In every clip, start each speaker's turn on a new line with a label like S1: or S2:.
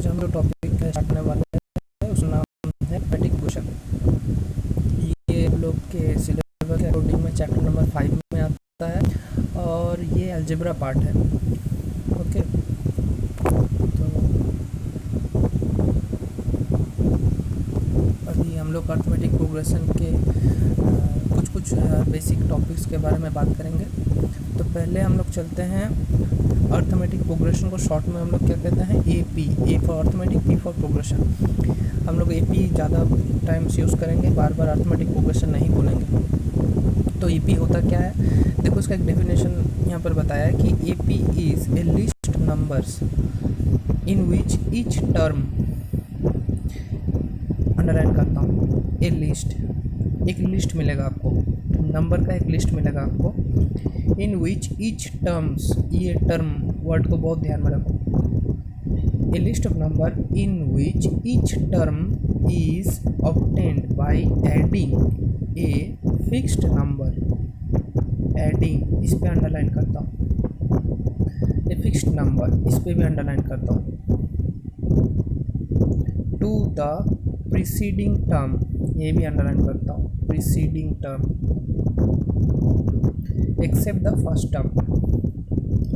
S1: आज हम लोग टॉपिक स्टार्ट करने वाले हैं, उसका नाम है अर्थमेटिक प्रोग्रेशन। ये हम लोग के सिलेबस के अकॉर्डिंग में चैप्टर नंबर 5 में आता है और ये अलजेब्रा पार्ट है। ओके, तो अभी हम लोग अर्थमेटिक प्रोग्रेशन के कुछ बेसिक टॉपिक्स के बारे में बात करेंगे। तो पहले हम लोग चलते हैं अर्थमेटिक प्रोग्रेशन को शॉर्ट में हम लोग क्या कहते हैं, A for arithmetic, P for progression. हम लोग ए ज़्यादा टाइम्स यूज़ करेंगे, बार बार अर्थमेटिक प्रोग्रेशन नहीं बोलेंगे। तो ए होता क्या है, देखो इसका एक डेफिनेशन यहाँ पर बताया है कि ए is a list numbers in which each term, underline करता हूँ, ए लिस्ट, एक लिस्ट मिलेगा आपको, नंबर का एक लिस्ट मिलेगा आपको, इन विच ईच टर्म्स, ये टर्म वर्ड को बहुत ध्यान में रखो, a list of number in which each term is obtained by adding a fixed number, adding, इस पे अंडरलाइन करता हूँ, ए फिक्स्ड नंबर, इस पे भी अंडरलाइन करता हूँ, टू द प्रीसीडिंग टर्म, ये भी अंडरलाइन करता हूँ, preceding term, except the first term.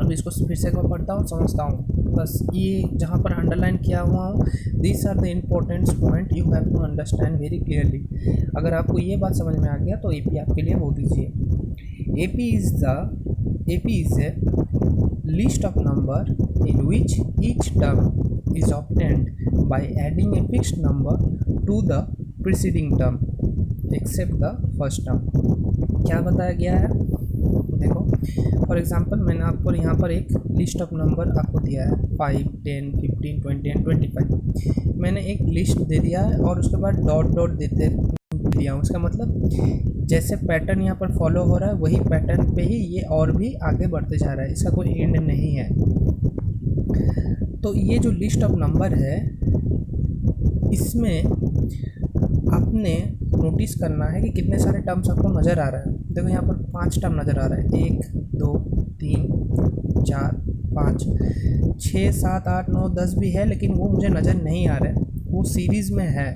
S1: अब इसको फिर से मैं पढ़ता हूँ, समझता हूँ, बस ये जहाँ पर अंडरलाइन किया हुआ हूँ, this are the important point you have to understand very clearly. अगर आपको ये बात समझ में आ गया तो ए आपके लिए बोल दीजिए। A is a list of number in which each term is obtained by adding a fixed number to the preceding term except the first term. क्या बताया गया है, देखो फॉर एग्जांपल मैंने आपको यहाँ पर एक लिस्ट ऑफ नंबर आपको दिया है 5, 10, 15, 20 एंड 25। मैंने एक लिस्ट दे दिया है और उसके बाद डॉट डॉट देते दिया हूँ। उसका मतलब जैसे पैटर्न यहाँ पर फॉलो हो रहा है वही पैटर्न पे ही ये और भी आगे बढ़ते जा रहा है, इसका कोई एंड नहीं है। तो ये जो लिस्ट ऑफ नंबर है इसमें आपने नोटिस करना है कि कितने सारे टर्म्स आपको नज़र आ रहा है। देखो यहाँ पर 5 टर्म नज़र आ रहा है, 1, 2, 3, 4, 5, 6, 7, 8, 9, 10 भी है, लेकिन वो मुझे नज़र नहीं आ रहा है, वो सीरीज़ में है।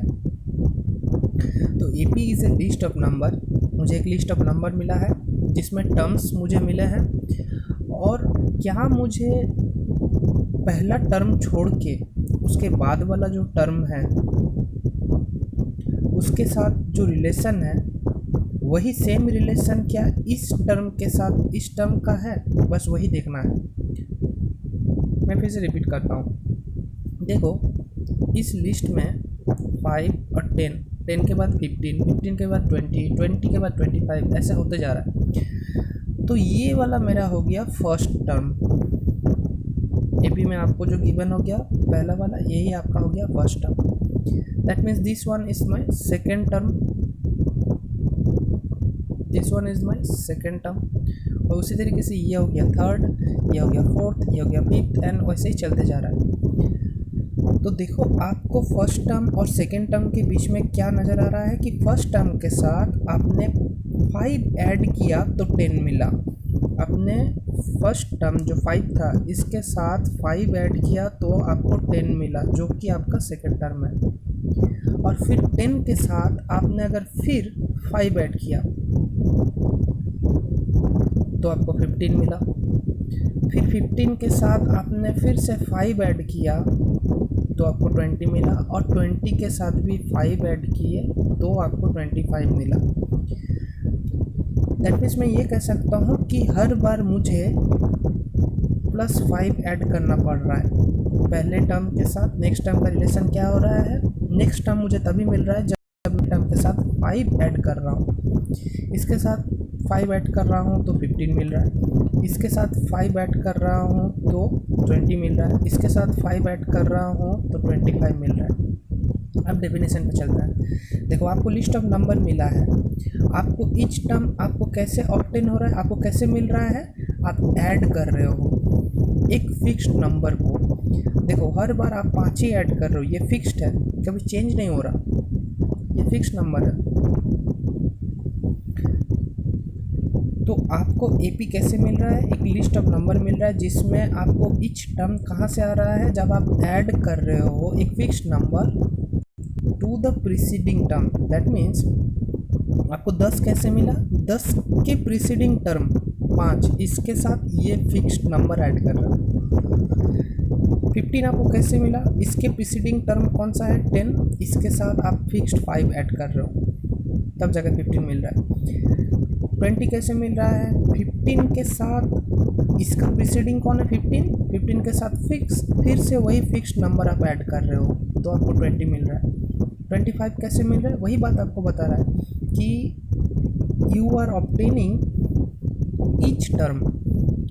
S1: तो A P is a list of number, मुझे एक लिस्ट ऑफ नंबर मिला है जिसमें टर्म्स मुझे मिले हैं, और क्या मुझे पहला टर्म छोड़ के उसके बाद वाला जो टर्म है उसके साथ जो रिलेशन है वही सेम रिलेशन क्या इस टर्म के साथ इस टर्म का है, बस वही देखना है। मैं फिर से रिपीट करता हूँ, देखो इस लिस्ट में 5 और 10, 10 के बाद 15, 15 के बाद 20, 20 के बाद 25, ऐसे होते जा रहा है। तो ये वाला मेरा हो गया फर्स्ट टर्म, ए में आपको जो गिवन हो गया पहला वाला, यही आपका हो गया first term. That means this one is my second term, this one is my second term, और उसी तरीके से ये हो गया थर्ड, ये हो गया फोर्थ, ये हो गया फिफ्थ, एंड वैसे ही चलते जा रहा है। तो देखो आपको फर्स्ट टर्म और सेकेंड टर्म के बीच में क्या नज़र आ रहा है कि फर्स्ट टर्म के साथ आपने 5 ऐड किया तो 10 मिला, आपने फर्स्ट टर्म जो 5 था इसके साथ 5 ऐड किया तो आपको 10 मिला, जो कि आपका सेकेंड टर्म है। और फिर 10 के साथ आपने अगर फिर 5 ऐड किया तो आपको 15 मिला, फिर 15 के साथ आपने फिर से 5 ऐड किया तो आपको 20 मिला, और 20 के साथ भी 5 ऐड किए तो आपको 25 मिला। दैट मीन्स मैं ये कह सकता हूँ कि हर बार मुझे +5 ऐड करना पड़ रहा है। पहले टर्म के साथ नेक्स्ट टर्म का रिलेशन क्या हो रहा है, नेक्स्ट टर्म मुझे तभी मिल रहा है जब मैं टर्म के साथ 5 ऐड कर रहा हूँ। इसके साथ 5 ऐड कर रहा हूँ तो 15 मिल रहा है, इसके साथ 5 ऐड कर रहा हूँ तो 20 मिल रहा है, इसके साथ 5 ऐड कर रहा हूँ तो 25 मिल रहा है। अब डेफिनेशन पे चलता है। देखो आपको लिस्ट ऑफ नंबर मिला है, आपको ईच टर्म आपको कैसे ऑब्टेन हो रहा है, आपको कैसे मिल रहा है, आप ऐड कर रहे हो एक फिक्स्ड नंबर को। देखो हर बार आप 5 ही ऐड कर रहे हो, ये फिक्स्ड है, कभी चेंज नहीं हो रहा, ये फिक्स्ड नंबर है। तो आपको एपी कैसे मिल रहा है, एक लिस्ट ऑफ नंबर मिल रहा है जिसमें आपको ईच टर्म कहाँ से आ रहा है, जब आप ऐड कर रहे हो एक fixed number to the preceding term. That means आपको 10 कैसे मिला, 10 के प्रीसीडिंग टर्म 5, इसके साथ ये फिक्स्ड नंबर ऐड कर रहा है। 15 आपको कैसे मिला, इसके प्रीसीडिंग टर्म कौन सा है 10, इसके साथ आप फिक्स्ड 5 ऐड कर रहे हो, तब जाकर 15 मिल रहा है। 20 कैसे मिल रहा है, 15 के साथ इसका प्रीसीडिंग कौन है 15, 15 के साथ फिक्स, फिर से वही फिक्स्ड नंबर आप ऐड कर रहे हो तो आपको 20 मिल रहा है। 25 कैसे मिल रहा है, वही बात आपको बता रहा है कि you are obtaining each term.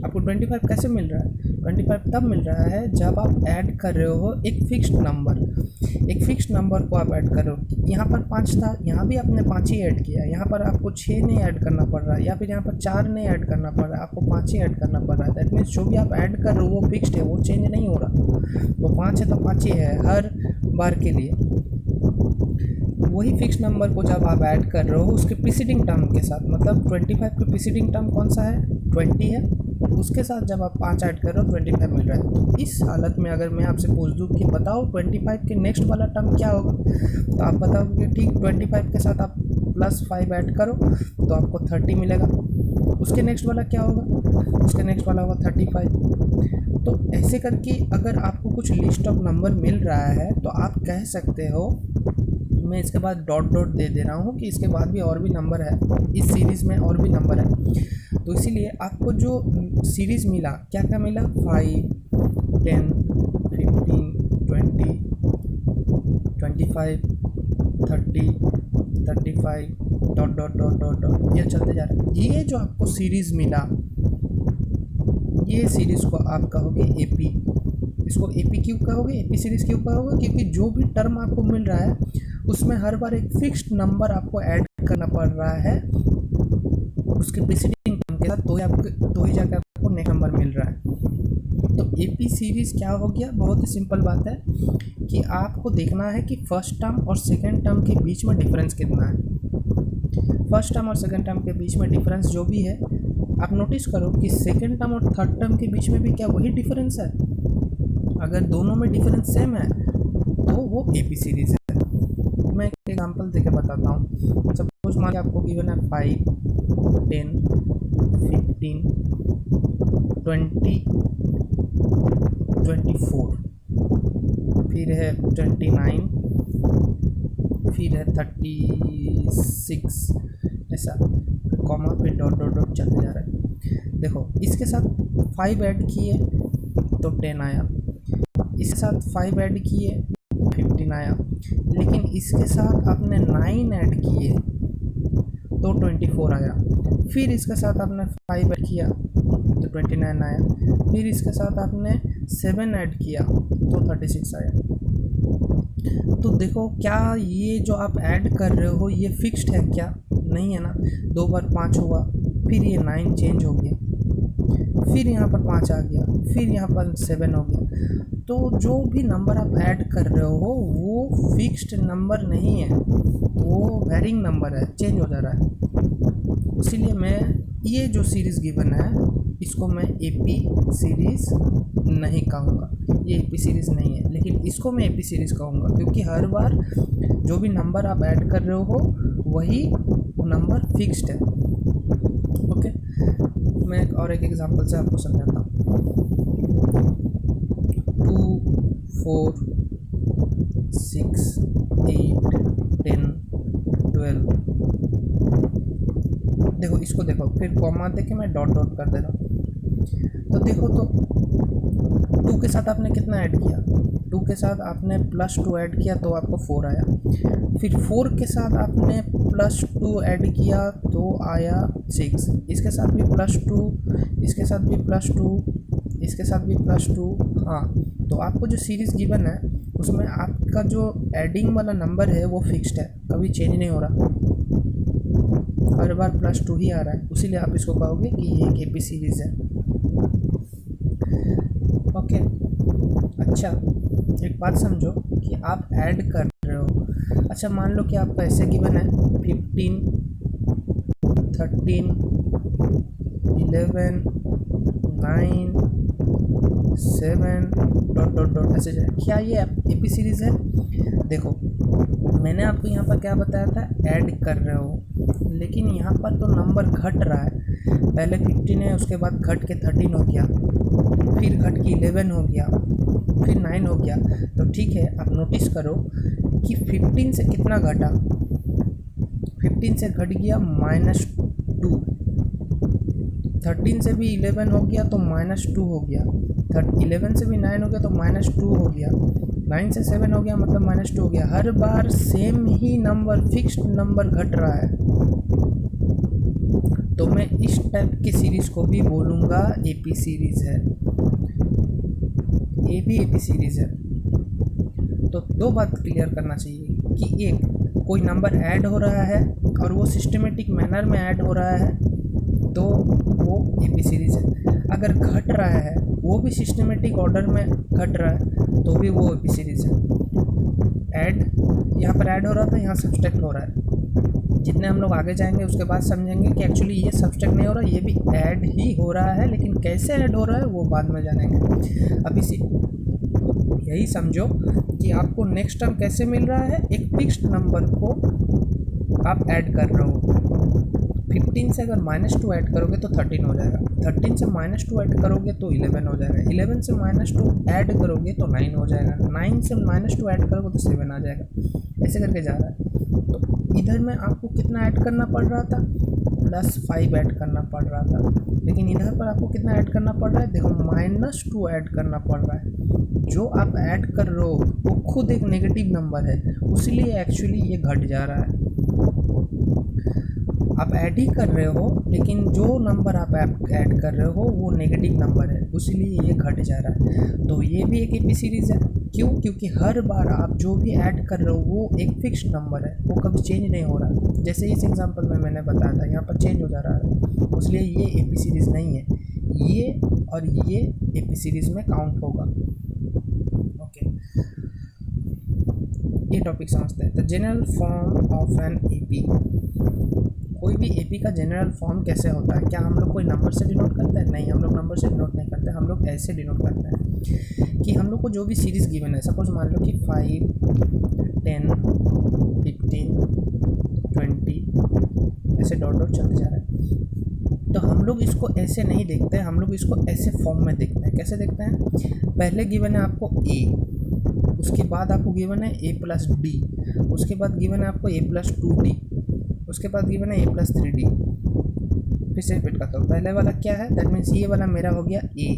S1: आपको 25 कैसे मिल रहा है, 25 तब मिल रहा है जब आप ऐड कर रहे हो एक फिक्स्ड नंबर, एक फिक्स्ड नंबर को आप ऐड कर रहे हो। यहाँ पर 5 था, यहाँ भी आपने 5 ही ऐड किया, यहाँ पर आपको 6 नहीं ऐड करना पड़ रहा है, या फिर यहाँ पर 4 नहीं ऐड करना पड़ रहा है, आपको 5 ही ऐड करना पड़ रहा है। दैट मीन्स जो भी आप ऐड कर रहे हो वो फिक्स्ड है, वो चेंज नहीं हो रहा। वो 5 है तो 5 ही है हर बार के लिए। वही फिक्स नंबर को जब आप ऐड कर रहे हो उसके प्रीसीडिंग टर्म के साथ, मतलब 25 के प्रीसीडिंग टर्म कौन सा है 20 है, उसके साथ जब आप 5 ऐड कर रहे हो 25 मिल रहा है। तो इस हालत में अगर मैं आपसे पूछ दूँ कि बताओ 25 के नेक्स्ट वाला टर्म क्या होगा, तो आप बताओगे कि ठीक 25 के साथ आप +5 ऐड करो तो आपको 30 मिलेगा। उसके नेक्स्ट वाला क्या होगा, उसके नेक्स्ट वाला होगा 35। तो ऐसे करके अगर आपको कुछ लिस्ट ऑफ नंबर मिल रहा है तो आप कह सकते हो, मैं इसके बाद डॉट डॉट दे रहा हूँ कि इसके बाद भी और भी नंबर है, इस सीरीज़ में और भी नंबर है। तो इसीलिए आपको जो सीरीज़ मिला क्या क्या मिला, 5, 10, 15, 20, 25, 30, 35 dot dot dot dot dot ये चलते जा रहा है। ये जो आपको सीरीज़ मिला, ये सीरीज़ को आप कहोगे एपी। इसको एपी क्यों कहोगे, एपी सीरीज़ क्यों कहोगे, क्योंकि जो भी टर्म आपको मिल रहा है उसमें हर बार एक फिक्स्ड नंबर आपको ऐड करना पड़ रहा है उसके प्रीसीडिंग टर्म के साथ, तो ही जाकर आपको नेक्स्ट नंबर मिल रहा है। तो एपी सीरीज़ क्या हो गया, बहुत ही सिंपल बात है कि आपको देखना है कि फर्स्ट टर्म और सेकेंड टर्म के बीच में डिफरेंस कितना है। फर्स्ट टर्म और सेकेंड टर्म के बीच में डिफरेंस जो भी है, आप नोटिस करो कि सेकेंड टर्म और थर्ड टर्म के बीच में भी क्या वही डिफरेंस है। अगर दोनों में डिफरेंस सेम है तो वो एपी सीरीज़ है। मैं एक एग्जांपल देके बताता हूँ। सपोज मान के आपको गिवन है 5, 10, 15, 20, 24, फिर है 29, फिर है 36, ऐसा फिर कॉमा फिर डॉट डॉट डॉट चलते जा रहा है। देखो इसके साथ 5 ऐड किए तो 10 आया, इसके साथ 5 ऐड किए 15 आया, लेकिन इसके साथ आपने 9 ऐड किए तो 24 आया, फिर इसके साथ आपने 5 ऐड किया तो 29 आया, फिर इसके साथ आपने 7 ऐड किया तो 36 आया। तो देखो क्या ये जो आप ऐड कर रहे हो ये फिक्स्ड है क्या, नहीं है ना। 2 बार 5 हुआ, फिर ये 9 चेंज हो गया, फिर यहाँ पर 5 आ गया, फिर यहाँ पर 7 हो गया। तो जो भी नंबर आप ऐड कर रहे हो वो फिक्स्ड नंबर नहीं है, वो वेरिंग नंबर है, चेंज हो जा रहा है। इसीलिए मैं ये जो सीरीज़ गिवन है इसको मैं एपी सीरीज़ नहीं कहूँगा, ये एपी सीरीज़ नहीं है, लेकिन इसको मैं एपी सीरीज़ कहूँगा क्योंकि हर बार जो भी नंबर आप ऐड कर रहे हो वही नंबर फिक्स्ड है। ओके, मैं एक एग्जांपल से आपको समझाता हूँ। 2, 4, 6, 8, 10, 12। देखो इसको देखो, फिर कॉमा देके मैं डॉट डॉट कर दे रहा हूँ। तो देखो तो 2 के साथ आपने कितना ऐड किया, 2 के साथ आपने +2 ऐड किया तो आपको 4 आया, फिर 4 के साथ आपने +2 ऐड किया तो आया 6, इसके साथ भी +2, इसके साथ भी +2, इसके साथ भी +2। हाँ, तो आपको जो सीरीज़ गिवन है उसमें आपका जो एडिंग वाला नंबर है वो फिक्स्ड है, कभी चेंज नहीं हो रहा, हर बार +2 ही आ रहा है, इसीलिए आप इसको कहोगे कि ये एक एपी सीरीज़ है। ओके, अच्छा एक बात समझो कि आप ऐड कर रहे हो। अच्छा मान लो कि आपका ऐसे गिवन है 15, 13, 11 9 7 डॉट डॉट डॉट ऐसे जाए। क्या ये एपी सीरीज़ है? देखो मैंने आपको यहाँ पर क्या बताया था, ऐड कर रहे हो, लेकिन यहाँ पर तो नंबर घट रहा है। पहले 15 है, उसके बाद घट के 13 हो गया, फिर घट के 11 हो गया, फिर 9 हो गया। तो ठीक है, आप नोटिस करो कि 15 से कितना घटा, 15 से घट गया -2, 13 से भी 11 हो गया तो -2 हो गया, 11 से भी 9 हो गया तो -2 हो गया, 9 से 7 हो गया मतलब -2 हो गया। हर बार सेम ही नंबर, फिक्स्ड नंबर घट रहा है। तो मैं इस टाइप की सीरीज़ को भी बोलूँगा एपी सीरीज़ है। ये भी एपी सीरीज़ है। तो दो बात क्लियर करना चाहिए कि एक, कोई नंबर ऐड हो रहा है और वो सिस्टमेटिक मैनर में ऐड हो रहा है तो वो एपी सीरीज़ है। अगर घट रहा है वो भी सिस्टमेटिक ऑर्डर में घट रहा है तो भी वो एपी सीरीज़ है। ऐड, यहाँ पर ऐड हो रहा था, यहाँ सब्सट्रैक्ट हो रहा है। जितने हम लोग आगे जाएंगे उसके बाद समझेंगे कि एक्चुअली ये सब्सट्रैक्ट नहीं हो रहा, ये भी ऐड ही हो रहा है, लेकिन कैसे ऐड हो रहा है वो बाद में जानेंगे। अभी यही समझो कि आपको नेक्स्ट टर्म कैसे मिल रहा है, एक फिक्स्ड नंबर को आप ऐड कर रहे हो। 15 से अगर -2 ऐड करोगे तो 13 हो जाएगा, 13 से -2 ऐड करोगे तो 11 हो जाएगा, 11 से -2 ऐड करोगे तो 9 हो जाएगा, 9 से -2 ऐड करोगे तो 7 आ जाएगा। ऐसे करके जा रहा है। तो इधर में आपको कितना ऐड करना पड़ रहा था, +5 ऐड करना पड़ रहा था, लेकिन इधर पर आपको कितना ऐड करना पड़ रहा है, देखो -2 ऐड करना पड़ रहा है। जो आप ऐड कर रहे हो वो खुद एक नेगेटिव नंबर है, उसलिए एक्चुअली ये घट जा रहा है। आप ऐड ही कर रहे हो लेकिन जो नंबर आप ऐड कर रहे हो वो नेगेटिव नंबर है, इसलिए ये घट जा रहा है। तो ये भी एक एपी सीरीज़ है। क्यों? क्योंकि हर बार आप जो भी ऐड कर रहे हो वो एक फिक्स्ड नंबर है, वो कभी चेंज नहीं हो रहा। जैसे इस एग्जांपल में मैंने बताया था, यहाँ पर चेंज हो जा रहा है, इसलिए ये एपी सीरीज़ नहीं है। ये और ये एपी सीरीज़ में काउंट होगा। ओके, ये टॉपिक समझते हैं। The general form of an AP. कोई भी एपी का जनरल फॉर्म कैसे होता है? क्या हम लोग कोई नंबर से डिनोट करते हैं? नहीं, हम लोग नंबर से डिनोट नहीं करते, हम लोग ऐसे डिनोट करते हैं कि हम लोग को जो भी सीरीज़ गिवन है, सपोज मान लो कि 5 10 15 20 ऐसे डॉट डॉट चलते जा रहे हैं। तो हम लोग इसको ऐसे नहीं देखते हैं, हम लोग इसको ऐसे फॉर्म में देखते हैं। कैसे देखते हैं? पहले गिवन है आपको ए, उसके बाद आपको गिवन है a+d, उसके बाद गिवन है आपको a+2d, उसके बाद गिवन है a+3d। फिर से रिपीट करता हूँ, पहले वाला क्या है, दैट मीन्स ये वाला मेरा हो गया a,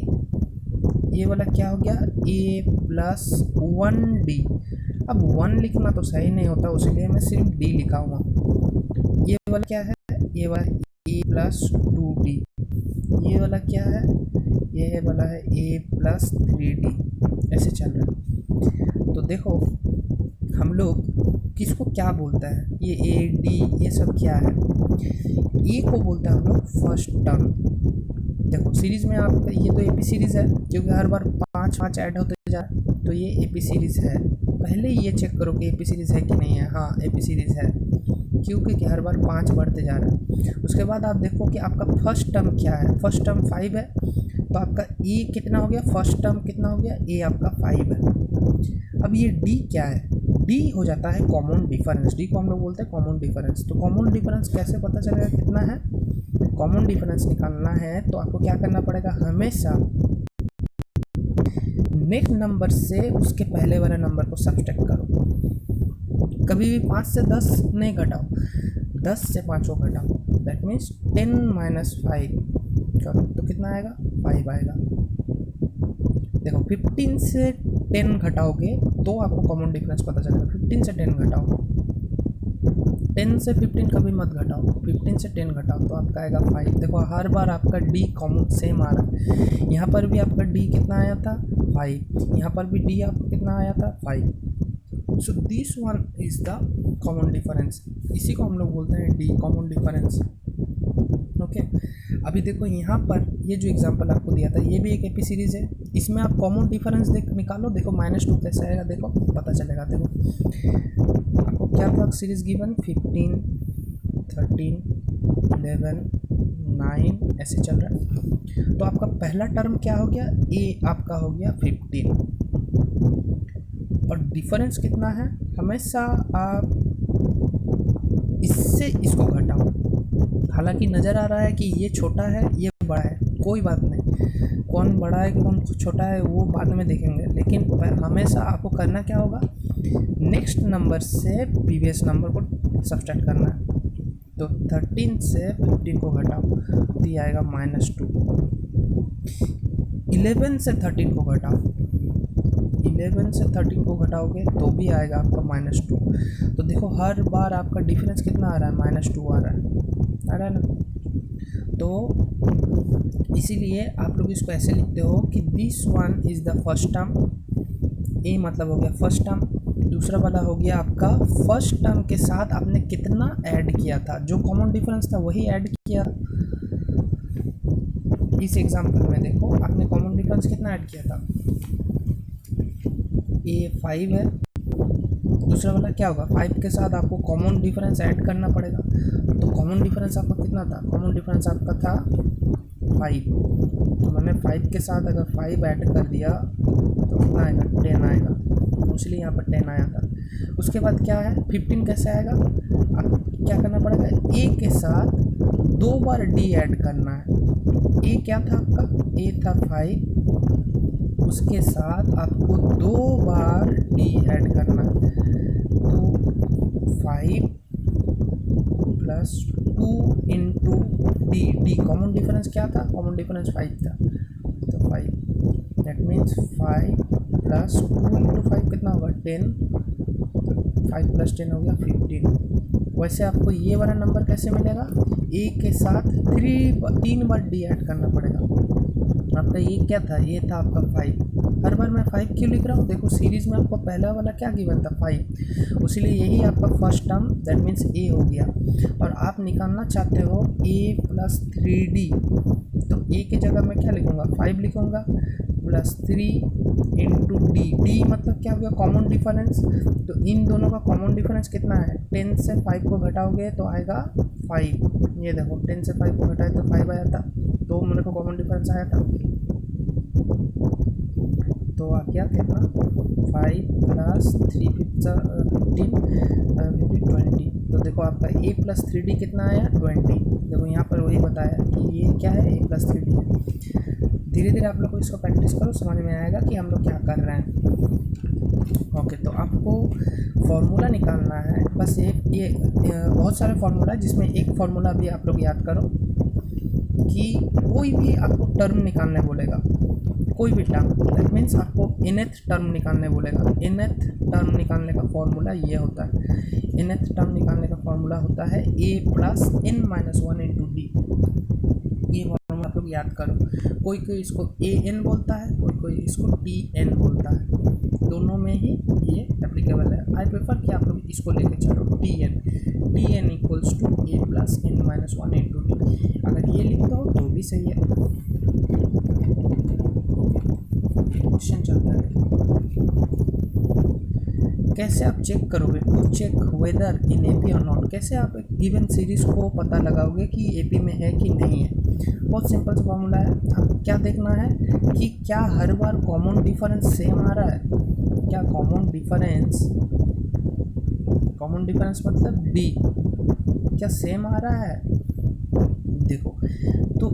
S1: ये वाला क्या हो गया a+1d। अब 1 लिखना तो सही नहीं होता, इसलिए मैं सिर्फ d लिखा हुआ। ये वाला क्या है, ये वाला a+2d, ये वाला क्या है, ये वाला है a+3d। ऐसे चल रहा है। तो देखो हम लोग किसको क्या बोलते हैं, ये ए डी ये सब क्या है, ए को बोलते हैं हम लोग फर्स्ट टर्म। देखो सीरीज़ में आपका ये तो एपी सीरीज़ है, क्योंकि हर बार 5 ऐड होते जा रहा है, तो ये एपी सीरीज़ है। पहले ये चेक करो कि एपी सीरीज़ है कि नहीं है। हाँ, एपी सीरीज़ है, क्योंकि हर बार 5 बढ़ते जा रहा है। उसके बाद आप देखो कि आपका फर्स्ट टर्म क्या है, फर्स्ट टर्म 5 है, तो आपका ए कितना हो गया, फर्स्ट टर्म कितना हो गया, ए आपका 5 है। अब ये डी क्या है, डी हो जाता है कॉमन डिफरेंस, डी को हम लोग बोलते हैं कॉमन डिफरेंस। तो कॉमन डिफरेंस कैसे पता चलेगा कितना है, कॉमन डिफरेंस निकालना है तो आपको क्या करना पड़ेगा, हमेशा नेक्स्ट नंबर से उसके पहले वाले नंबर को सब्सट्रैक्ट करो। कभी भी 5 से 10 नहीं घटाओ, 10 से 5 को घटाओ, दैट मीन्स 10 - 5 करो तो कितना आएगा, 5 आएगा। देखो 15 से 10 घटाओगे तो आपको कॉमन डिफरेंस पता चलेगा। 15 से 10 घटाओ, 10 से 15 कभी मत घटाओ, 15 से 10 घटाओ तो आपका आएगा 5। देखो हर बार आपका डी कॉमन सेम आ रहा है। यहाँ पर भी आपका डी कितना आया था, 5, यहाँ पर भी डी आपको कितना आया था, 5। So this one is the common difference, इसी को हम लोग बोलते हैं डी, कॉमन डिफरेंस। ओके, अभी देखो यहाँ पर ये जो एग्जांपल आपको दिया था ये भी एक एपी सीरीज़ है, इसमें आप कॉमन डिफरेंस निकालो। देखो -2 कैसे आएगा, देखो पता चलेगा। देखो आपको क्या था सीरीज़ गिवन, 15 13 11, 9 ऐसे चल रहा है। तो आपका पहला टर्म क्या हो गया, ए आपका हो गया 15। और डिफरेंस कितना है, हमेशा आप इससे इसको घटाओ। हालांकि नज़र आ रहा है कि ये छोटा है ये बड़ा है, कोई बात नहीं, कौन बड़ा है कि कौन छोटा है वो बाद में देखेंगे, लेकिन हमेशा आपको करना क्या होगा, नेक्स्ट नंबर से प्रीवियस नंबर को सब्सट्रैक्ट करना है। तो 13 से 15 को घटाओ तो ये आएगा -2। 11 से 13 को घटाओ, 11 से 13 को घटाओगे तो भी आएगा आपका -2। तो देखो हर बार आपका डिफरेंस कितना आ रहा है, -2 आ रहा है ना। तो इसीलिए आप लोग इसको ऐसे लिखते हो कि this one is the first term, A मतलब हो गया फर्स्ट टर्म, दूसरा वाला हो गया आपका फर्स्ट टर्म के साथ आपने कितना ऐड किया था, जो कॉमन डिफरेंस था वही ऐड किया। इस एग्जांपल में देखो आपने कॉमन डिफरेंस कितना ऐड किया था, ए 5 है, दूसरा वाला क्या होगा 5 के साथ आपको कॉमन डिफरेंस ऐड करना पड़ेगा। तो कॉमन डिफरेंस आपका कितना था, कॉमन डिफरेंस आपका था 5, तो मैंने 5 के साथ अगर 5 ऐड कर दिया तो कितना आएगा, 10 आएगा, इसलिए यहाँ पर 10 आया था। उसके बाद क्या है 15 कैसे आएगा, आप क्या करना पड़ेगा, ए के साथ 2 बार डी ऐड करना है। ए क्या था आपका, ए था 5, उसके साथ आपको 2 बार डी ऐड करना है। तो 5 + 2 × डी, डी कॉमन डिफरेंस क्या था, कॉमन डिफरेंस 5 था, तो 5, दैट मीन्स 5 + 2 × 5 कितना होगा 10, 5 + 10 हो गया 15। वैसे आपको ये वाला नंबर कैसे मिलेगा, ए के साथ 3 बार डी ऐड करना पड़ेगा। आपका ये क्या था, ये था आपका 5, हर बार मैं 5 क्यों लिख रहा हूँ, देखो सीरीज़ में आपको पहला वाला क्या गिवन था 5, उसीलिए यही आपका फर्स्ट टर्म दैट मीन्स ए हो गया। और आप निकालना चाहते हो ए + 3d, तो ए की जगह मैं क्या लिखूँगा 5 लिखूँगा +3 × डी, डी मतलब क्या हो गया कॉमन डिफरेंस। तो इन दोनों का कॉमन डिफरेंस कितना है, 10 से 5 को घटाओगे तो आएगा 5, ये देखो 10 से 5 को घटाए तो 5 आया था, तो मेरे को कॉमन डिफरेंस आया था, तो आ गया कितना 5 + 3 15 20। तो देखो आपका a + 3d कितना आया 20। देखो यहाँ पर वही बताया कि ये क्या है a + 3d है। धीरे धीरे आप लोग को इसको प्रैक्टिस करो, समझ में आएगा कि हम लोग क्या कर रहे हैं। ओके, तो आपको फॉर्मूला निकालना है, बस ये बहुत सारे फार्मूला है, जिसमें एक फार्मूला भी आप लोग याद करो कि कोई भी आपको टर्म निकालने बोलेगा, कोई भी टर्म, दैट मीन्स आपको nth टर्म निकालने बोलेगा। nth टर्म निकालने का फॉर्मूला ये होता है, nth टर्म निकालने का फॉर्मूला होता है a + n - 1 × d। ये फॉर्मूला आप लोग याद करो, कोई कोई इसको an बोलता है, कोई कोई इसको tn बोलता है, दोनों में ही ये एप्लीकेबल है। आई प्रेफर कि आप लोग इसको लेके चलो tn = a + n - 1 × d। अगर ये लिख दो तो भी सही है। क्वेश्चन चलता है, कैसे आप चेक करोगे, to check whether in AP और नॉट, कैसे आप एक गिवन सीरीज को पता लगाओगे कि एपी में है कि नहीं है। बहुत सिंपल सा फॉर्मूला है, आप क्या देखना है कि क्या हर बार कॉमन डिफरेंस सेम आ रहा है, क्या कॉमन डिफरेंस मतलब डी क्या सेम आ रहा है। देखो तो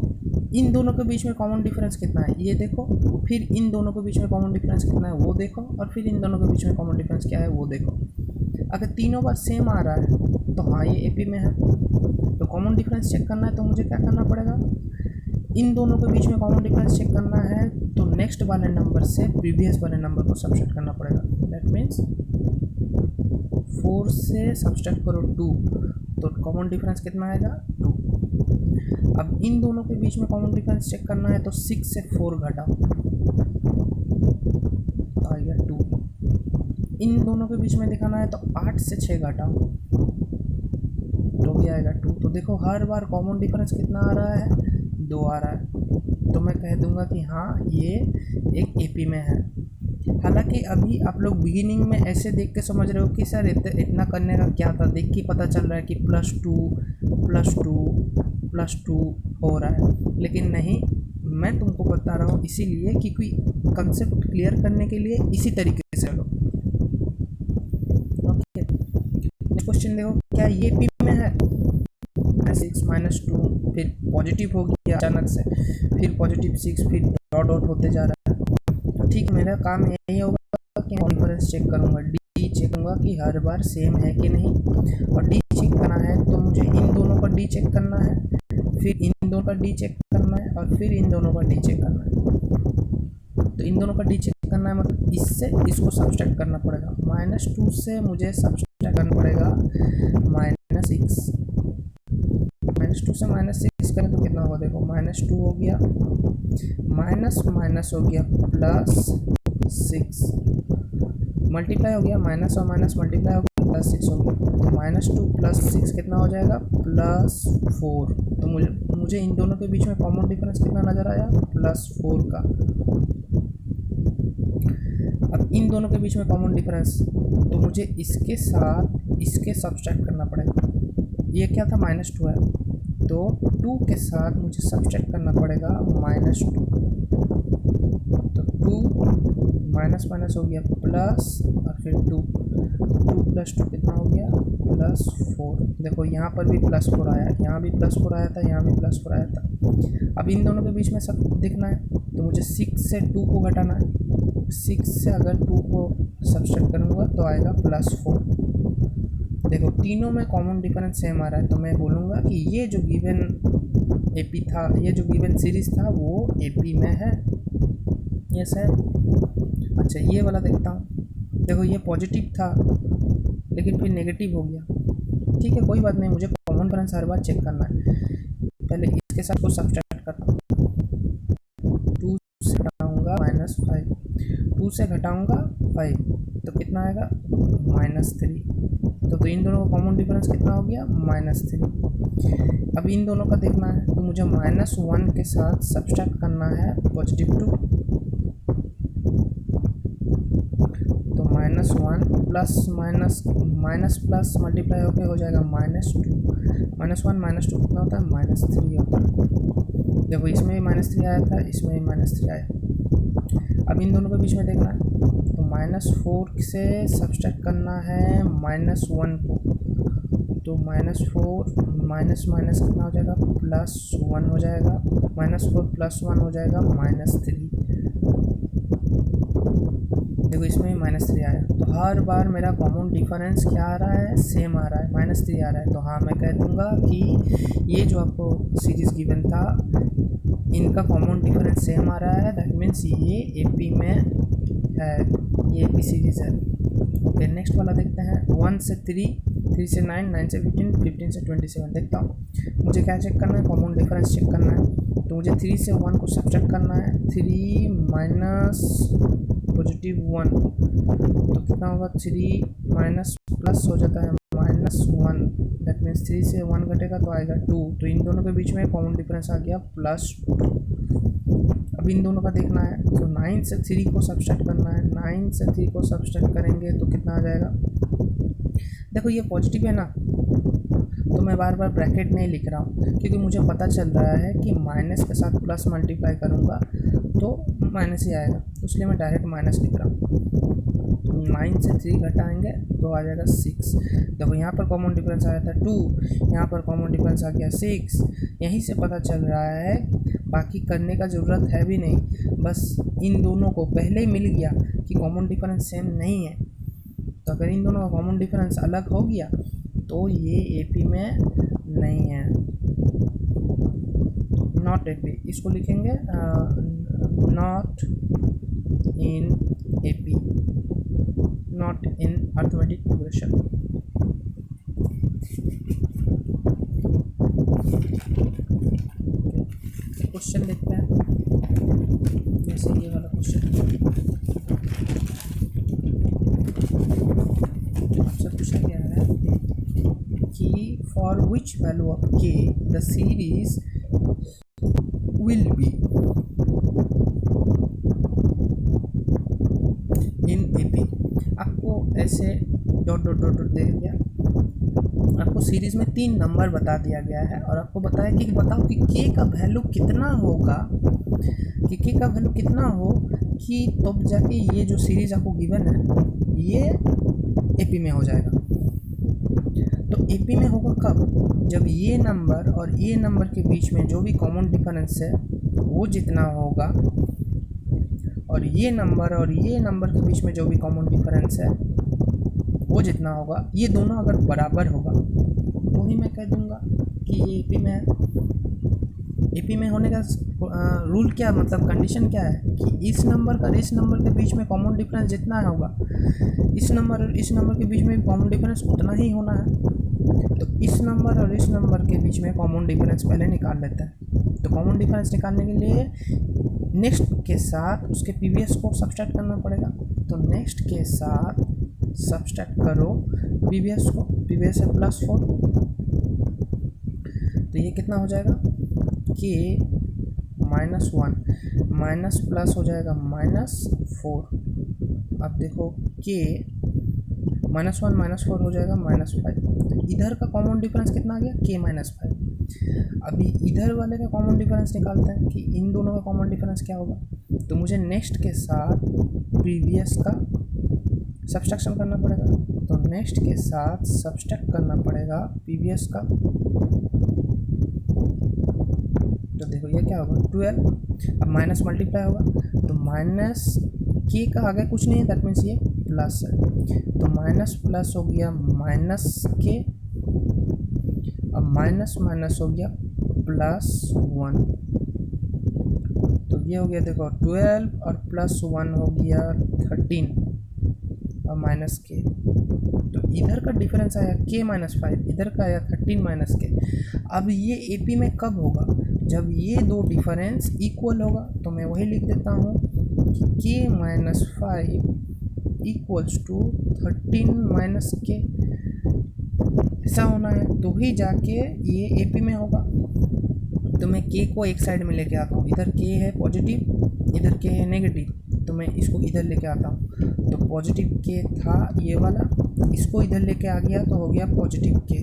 S1: इन दोनों के बीच में कॉमन डिफरेंस कितना है ये देखो, फिर इन दोनों के बीच में कॉमन डिफरेंस कितना है वो देखो, और फिर इन दोनों के बीच में कॉमन डिफरेंस क्या है वो देखो। अगर तीनों बार सेम आ रहा है तो हाँ ये एपी में है। तो कॉमन डिफरेंस चेक करना है तो मुझे क्या करना पड़ेगा, इन दोनों के बीच में कॉमन डिफरेंस चेक करना है तो नेक्स्ट वाले नंबर से प्रीवियस वाले नंबर को सब्सट्रैक्ट करना पड़ेगा। दैट मीन्स 4 से सब्सट्रैक्ट करो 2, तो कॉमन डिफरेंस कितना आएगा 2। अब इन दोनों के बीच में कॉमन डिफरेंस चेक करना है तो 6 से 4 घटाओ तो आ गया 2। इन दोनों के बीच में दिखाना है तो 8 से 6 घटाओ तो भी आएगा 2। तो देखो हर बार कॉमन डिफरेंस कितना आ रहा है 2 आ रहा है, तो मैं कह दूंगा कि हाँ ये एक एपी में है। हालांकि अभी आप लोग बिगिनिंग में ऐसे देख के समझ रहे हो कि सर इतना करने का क्या था, देख के पता चल रहा है कि +2 हो रहा है, लेकिन नहीं, मैं तुमको बता रहा हूँ इसीलिए कि कोई कंसेप्ट क्लियर करने के लिए इसी तरीके से लो। ओके, क्वेश्चन देखो, क्या ये पी में है? -6 -2, फिर पॉजिटिव हो गया अचानक से, फिर +6, फिर डॉट डॉट होते जा रहा है। तो ठीक, मेरा काम यही होगा कि डिफरेंस चेक करूँगा, डी चेक करूँगा कि हर बार सेम है कि नहीं, और डी चेक करना है तो मुझे इन दोनों का डी चेक करना है, फिर इन दोनों का डी चेक करना है, और फिर इन दोनों का डी चेक करना है। तो इन दोनों का डी चेक करना है मतलब इससे इसको सब्सट्रैक्ट करना पड़ेगा, -2 से मुझे सब्सट्रैक्ट करना पड़ेगा -6, -2 से -6 करें तो कितना होगा, देखो -2 हो गया, माइनस माइनस हो गया +6, मल्टीप्लाई हो गया, माइनस और माइनस मल्टीप्लाई हो गया, +6 हो गया, तो -2 + 6 कितना हो जाएगा, +4। तो मुझे इन दोनों के बीच में कॉमन डिफरेंस कितना नज़र आया, +4 का। अब इन दोनों के बीच में कॉमन डिफरेंस, तो मुझे इसके साथ इसके सब्सट्रैक्ट करना पड़ेगा। ये क्या था, -2 है, तो 2 के साथ मुझे सब्सट्रैक्ट करना पड़ेगा -2, तो 2 माइनस माइनस हो गया प्लस, और फिर 2 + 2 कितना हो गया, +4। देखो यहाँ पर भी +4 आया, यहाँ भी +4 आया था, यहाँ भी +4 आया था। अब इन दोनों के बीच में सब देखना है, तो मुझे 6 से 2 को घटाना है, 6 से अगर 2 को सब्सट्रैक्ट करूँगा तो आएगा +4। देखो तीनों में कॉमन डिफरेंस सेम आ रहा है, तो मैं बोलूँगा कि ये जो गिवन एपी था, ये जो गिवन सीरीज़ था वो एपी में है। यस है। अच्छा, ये वाला देखता हूँ, देखो ये पॉजिटिव था लेकिन फिर नेगेटिव हो गया। ठीक है, कोई बात नहीं, मुझे कॉमन डिफरेंस हर बार चेक करना है। पहले इसके साथ को सब्सट्रैक्ट करता हूँ, 2 से घटाऊँगा -5, 2 से घटाऊँगा 5, तो कितना आएगा, -3। तो इन दोनों का कॉमन डिफरेंस कितना हो गया, -3। अब इन दोनों का देखना है, तो मुझे -1 के साथ सब्सट्रैक्ट करना है +2, तो -1 प्लस मल्टीप्लाई होकर हो जाएगा -2, -1 -2 कितना होता है, -3 होता है। देखो इसमें भी -3 आया था, इसमें भी -3 आया। अब इन दोनों के बीच में देखना है, तो -4 से सब्सट्रैक्ट करना है -1 को, तो -4 माइनस माइनस कितना हो जाएगा, +1 हो जाएगा, -4 + 1 हो जाएगा -3। देखो इसमें -3 आया, तो हर बार मेरा कॉमन डिफरेंस क्या आ रहा है, सेम आ रहा है, -3 आ रहा है। तो हाँ, मैं कह दूँगा कि ये जो आपको सीरीज़ गिवन था, इनका कॉमन डिफरेंस सेम आ रहा है, दैट मीन्स ये एपी में है, ये एपी सीरीज़ है। ओके, नेक्स्ट वाला देखते हैं, 1 से 3, 3 से 9, 9 से 15, 15 से 27 देखता हूँ। मुझे क्या चेक करना है, कॉमन डिफरेंस चेक करना है, तो मुझे 3 से 1 को सब्ट्रैक्ट करना है, 3 माइनस +1, तो कितना होगा, 3 माइनस प्लस हो जाता है -1, दैट मीन्स 3 से 1 घटेगा तो आएगा 2, तो इन दोनों के बीच में कॉमन डिफरेंस आ गया +2। अब इन दोनों का देखना है, तो 9 से 3 को सब्सट्रैक्ट करना है, 9 से 3 को सब्सट्रैक्ट करेंगे तो कितना आ जाएगा। देखो ये पॉजिटिव है ना, तो मैं बार बार ब्रैकेट नहीं लिख रहा हूँ, क्योंकि मुझे पता चल रहा है कि माइनस के साथ प्लस मल्टीप्लाई करूँगा तो माइनस ही आएगा, तो इसलिए मैं डायरेक्ट माइनस लिख रहा हूँ। 9 से 3 घटाएंगे तो आ जाएगा 6। देखो यहाँ पर कॉमन डिफरेंस आया था 2, यहाँ पर कॉमन डिफरेंस आ गया 6। यहीं से पता चल रहा है, बाकी करने का ज़रूरत है भी नहीं, बस इन दोनों को पहले ही मिल गया कि कॉमन डिफरेंस सेम नहीं है। तो अगर इन दोनों का कॉमन डिफरेंस अलग हो गया तो ये एपी में नहीं है, नॉट एपी, इसको लिखेंगे not in AP, not in arithmetic progression. Question देखते हैं, जैसे ये वाला क्वेश्चन आपसे पूछा गया है कि for which value of k the series will be, AP। आपको ऐसे डॉट डॉट डॉट डॉट दे दिया, आपको सीरीज़ में 3 नंबर बता दिया गया है और आपको बताया कि बताओ कि के का वैल्यू कितना होगा, कि के का वैल्यू कितना हो कि तब जाके ये जो सीरीज़ आपको गिवन है ये AP में हो जाएगा। तो AP में होगा कब, जब ये नंबर और ये नंबर के बीच में जो भी कॉमन डिफरेंस है वो जितना होगा, और ये नंबर के बीच में जो भी कॉमन डिफरेंस है वो जितना होगा, ये दोनों अगर बराबर होगा तो ही मैं कह दूंगा कि ये AP में है। AP में होने का रूल क्या, मतलब कंडीशन क्या है कि इस नंबर और इस नंबर के बीच में कॉमन डिफरेंस जितना होगा, इस नंबर और इस नंबर के बीच में कॉमन डिफरेंस उतना ही होना है। तो इस नंबर और इस नंबर के बीच में कॉमन डिफरेंस पहले निकाल लेते हैं। तो कॉमन डिफरेंस निकालने के लिए नेक्स्ट के साथ उसके प्रीवियस को सब्सट्रैक्ट करना पड़ेगा। तो नेक्स्ट के साथ सब्सट्रैक्ट करो प्रीवियस को, प्रीवियस है +4, तो ये कितना हो जाएगा के -1 माइनस प्लस हो जाएगा -4। अब देखो के -1 -4 हो जाएगा -5। इधर का कॉमन डिफरेंस कितना आ गया k-5। अभी इधर वाले का कॉमन डिफरेंस निकालते हैं कि इन दोनों का कॉमन डिफरेंस क्या होगा। तो मुझे नेक्स्ट के साथ प्रीवियस का सब्सट्रैक्शन करना पड़ेगा। तो नेक्स्ट के साथ सब्सट्रैक्ट करना पड़ेगा प्रीवियस का। तो देखो ये क्या होगा 12। अब माइनस मल्टीप्लाई होगा तो माइनस के का आगे कुछ नहीं है, दैट मीन्स ये प्लस है। तो माइनस प्लस हो गया माइनस के, अब माइनस माइनस हो गया +1। तो ये हो गया देखो 12 और +1 हो गया 13 और माइनस के। तो इधर का डिफरेंस आया k-5, इधर का आया 13 - के। अब ये AP में कब होगा, जब ये दो डिफरेंस इक्वल होगा। तो मैं वही लिख देता हूँ कि k-5 इक्वल्स टू 13 - के। ऐसा होना है तो ही जाके ये AP में होगा। तो मैं k को एक साइड में लेके आता हूँ, इधर k है पॉजिटिव, इधर k है नेगेटिव, तो मैं इसको इधर लेके आता हूँ। तो पॉजिटिव k था ये वाला, इसको इधर लेके आ गया तो हो गया पॉजिटिव k।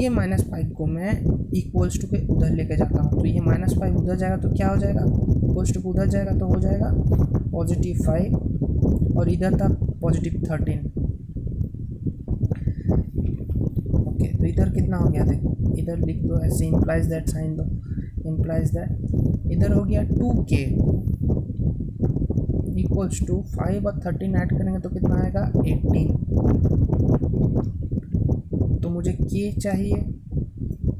S1: ये -5 को मैं इक्वल्स टू के उधर लेके जाता हूँ। तो ये -5 उधर जाएगा तो क्या हो जाएगा, इक्वल्स टू के उधर जाएगा तो हो जाएगा +5 और इधर था +13। ओके, तो इधर कितना हो गया देखो, इधर लिख दो ऐसे, इम्प्लाइज दैट साइन दो, इम्प्लाइज दैट इधर हो गया 2k इक्वल्स टू 5 और 13 ऐड करेंगे तो कितना आएगा 18। तो मुझे k चाहिए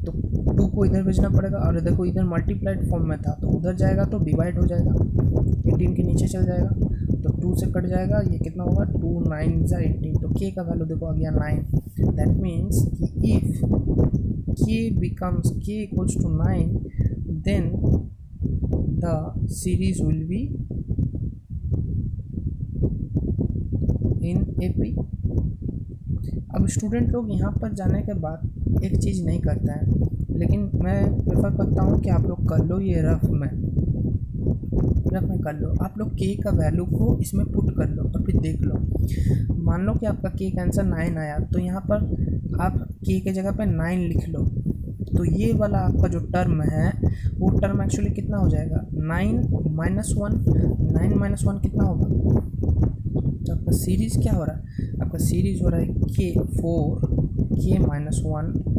S1: तो 2 को इधर भेजना पड़ेगा, और देखो इधर मल्टीप्लाइड फॉर्म में था तो उधर जाएगा तो डिवाइड हो जाएगा, 18 के नीचे चल जाएगा तो 2 से कट जाएगा, ये कितना होगा 2 9 = 18। तो k का वैल्यू देखो आ गया 9। दैट मीन्स कि if k becomes k equals to 9 then the series will be in AP। अब स्टूडेंट लोग यहाँ पर जाने के बाद एक चीज़ नहीं करता है, लेकिन मैं प्रेफर करता हूँ कि आप लोग कर लो ये रफ में कर लो। आप लोग k का वैल्यू को इसमें पुट कर लो और फिर देख लो। मान लो कि आपका k का आंसर 9 आया, तो यहाँ पर आप k के जगह पे 9 लिख लो। तो ये वाला आपका जो टर्म है वो टर्म एक्चुअली कितना हो जाएगा 9 - 1 कितना होगा। तो आपका सीरीज़ क्या हो रहा है, आपका सीरीज़ हो रहा है k4 k-1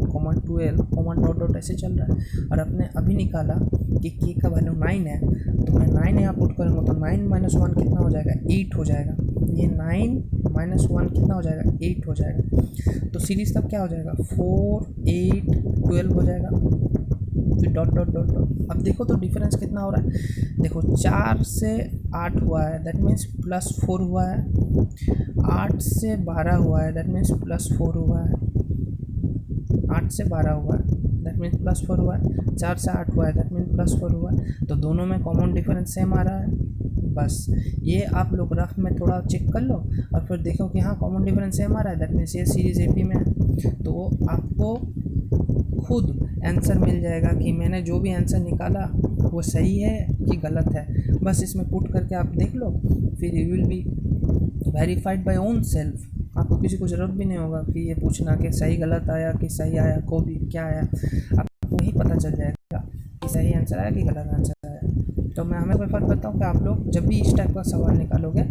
S1: 12 डॉट डॉट ऐसे चल रहा है। और आपने अभी निकाला कि k का वैल्यू 9 है, तो मैं 9 यहाँ पुट करूँगा तो 9 - 1 कितना हो जाएगा 8 हो जाएगा। ये 9 - 1 कितना हो जाएगा 8 हो जाएगा। तो सीरीज़ तब क्या हो जाएगा 4 8 12 हो जाएगा, फिर डॉट डॉट डॉट डॉट। अब देखो तो डिफरेंस कितना हो रहा है, देखो 4 से 8 हुआ है, दैट मीन्स +4 हुआ है। 8 से 12 हुआ है, दैट मीन्स +4 हुआ है। 8 से 12 हुआ है, दैट मीन्स +4 हुआ है। 4 से 8 हुआ है, दैट मीन्स +4 हुआ है। तो दोनों में कॉमन डिफरेंस सेम आ रहा है। बस ये आप लोग रफ में थोड़ा चेक कर लो और फिर देखो कि हाँ कॉमन डिफरेंस सेम आ रहा है, दैट मीन्स ये सीरीज़ AP में है। तो आपको खुद आंसर मिल जाएगा कि मैंने जो भी आंसर निकाला वो सही है कि गलत है, बस इसमें पुट करके आप देख लो, फिर you will be verified by own self. आपको किसी को ज़रूरत भी नहीं होगा कि ये पूछना कि सही गलत आया कि सही आया को भी क्या आया, आपको वही पता चल जाएगा कि सही आंसर आया कि गलत आंसर आया। तो मैं हमें प्रेफर करता हूँ कि आप लोग जब भी इस टाइप का सवाल निकालोगे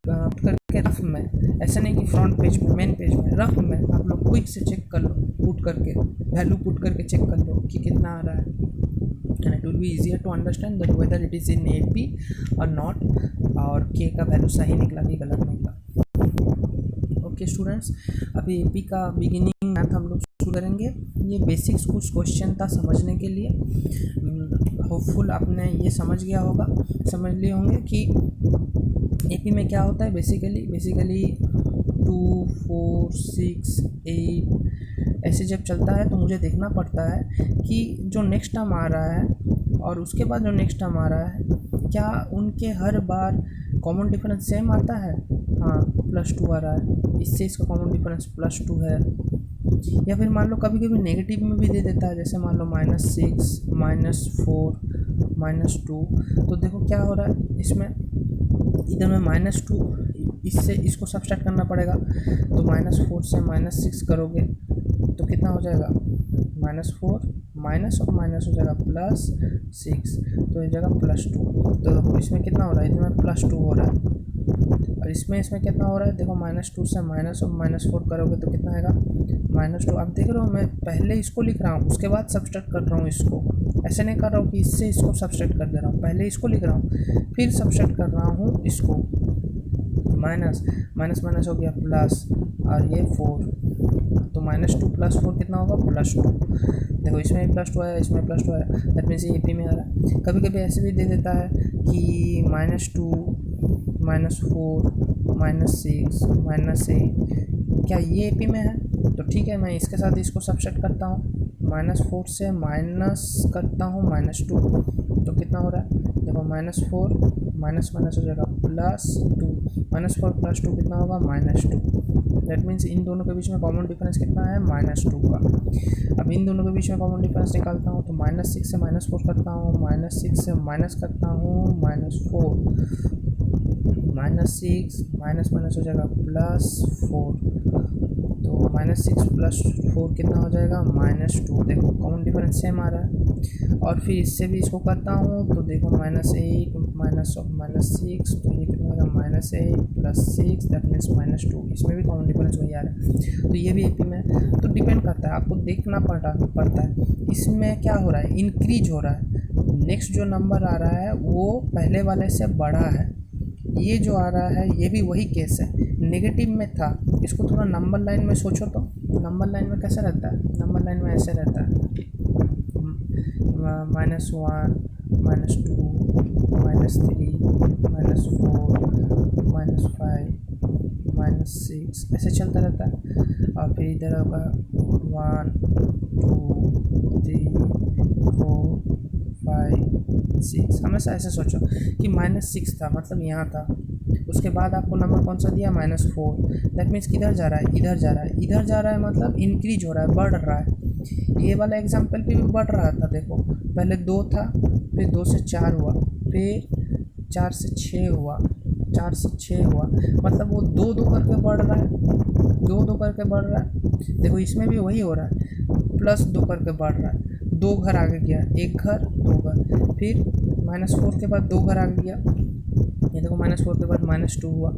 S1: करके रफ में, ऐसा नहीं कि फ्रंट पेज पे मेन पेज में, रफ में आप लोग क्विक से चेक कर लो, पुट करके वैल्यू पुट करके चेक कर लो कि कितना आ रहा है, and it will be easier to understand that whether it is in AP और नॉट, और के का वैल्यू सही निकला कि गलत निकला। ओके स्टूडेंट्स, अभी AP का बिगिनिंग मैथ हम लोग शुरू करेंगे। ये बेसिक्स कुछ क्वेश्चन था समझने के लिए, होपफुल आपने ये समझ लिए होंगे कि AP में क्या होता है। बेसिकली 2, 4, 6, 8 ऐसे जब चलता है तो मुझे देखना पड़ता है कि जो नेक्स्ट टर्म आ रहा है और उसके बाद जो नेक्स्ट टर्म आ रहा है, क्या उनके हर बार कॉमन डिफरेंस सेम आता है। हाँ, +2 आ रहा है, इससे इसका कॉमन डिफरेंस +2 है। या फिर मान लो कभी कभी नेगेटिव में भी दे देता है, जैसे मान लो -6, -4, -2। तो देखो क्या हो रहा है इसमें, इधर में -2, इससे इसको सब्सट्रैक्ट करना पड़ेगा, तो -4 से -6 करोगे तो कितना हो जाएगा, -4 माइनस और माइनस हो जाएगा +6, तो ये जगह +2। तो देखो इसमें कितना हो रहा है, इसमें +2 हो रहा है, और इसमें कितना हो रहा है, देखो -2 से माइनस और -4 करोगे तो कितना आएगा, -2। आप देख रहे हो मैं पहले इसको लिख रहा हूँ, उसके बाद सब्सट्रैक्ट कर रहा हूँ इसको, ऐसे नहीं कर रहा हूँ कि इससे इसको सब्सट्रैक्ट कर दे रहा हूँ, पहले इसको लिख रहा हूँ फिर सब्सट्रैक्ट कर रहा हूँ इसको, माइनस माइनस हो गया प्लस, और ये 4, तो -2 + 4 कितना होगा, +2। देखो इसमें +2 आया, इसमें +2 आया, दैट मीन्स ये AP में आ रहा है। कभी कभी ऐसे भी दे देता है कि -2, -4, -6, -8, क्या ये AP में है, तो ठीक है मैं इसके साथ इसको सब्सट्रैक्ट करता हूँ, -4 से माइनस करता हूँ -2, तो कितना हो रहा है, देखो -4 माइनस हो जाएगा +2, -4 + 2 कितना होगा, -2। दैट मीन्स इन दोनों के बीच में कॉमन डिफरेंस कितना है, -2 का। अब इन दोनों के बीच में कॉमन डिफरेंस निकालता हूँ तो -6 से -4 करता हूँ, -6 से माइनस करता हूँ -4, -6 माइनस हो जाएगा +4, तो -6 + 4 कितना हो जाएगा, -2। देखो कॉमन डिफरेंस सेम आ रहा है, और फिर इससे भी इसको करता हूँ तो देखो -8 -6, तो ये कितना होगा, -8 + 6, दैट मीन्स -2। इसमें भी कॉमन डिफरेंस वही आ रहा है, तो ये भी AP में, तो डिपेंड करता है, आपको देखना पड़ता है इसमें क्या हो रहा है, इंक्रीज हो रहा है, नेक्स्ट जो नंबर आ रहा है वो पहले वाले से बड़ा है, ये जो आ रहा है ये भी वही केस है, नेगेटिव में था। इसको थोड़ा नंबर लाइन में सोचो तो, नंबर लाइन में कैसा रहता है, नंबर लाइन में ऐसे रहता है, -1 -2 -3 -4 -5 -6 ऐसे चलता रहता है, और फिर इधर होगा 1 2 3 4 5 6, हमेशा ऐसे सोचो कि -6 था मतलब यहाँ था, उसके बाद आपको नंबर कौन सा दिया, -4, दैट मीन्स किधर जा रहा है, इधर जा रहा है, मतलब इंक्रीज हो रहा है, बढ़ रहा है। ये वाला एग्जाम्पल पे भी बढ़ रहा था, देखो पहले 2 था, फिर 2 से 4 हुआ, फिर 4 से 6 हुआ, 4 से 6 हुआ, मतलब वो 2 करके बढ़ रहा है, 2 करके बढ़ रहा है। देखो इसमें भी वही हो रहा है, +2 करके बढ़ रहा है, 2 घर आगे गया, 1 घर 2 घर, फिर -4 के बाद 2 घर आगे गया, ये देखो -4 के बाद -2 हुआ,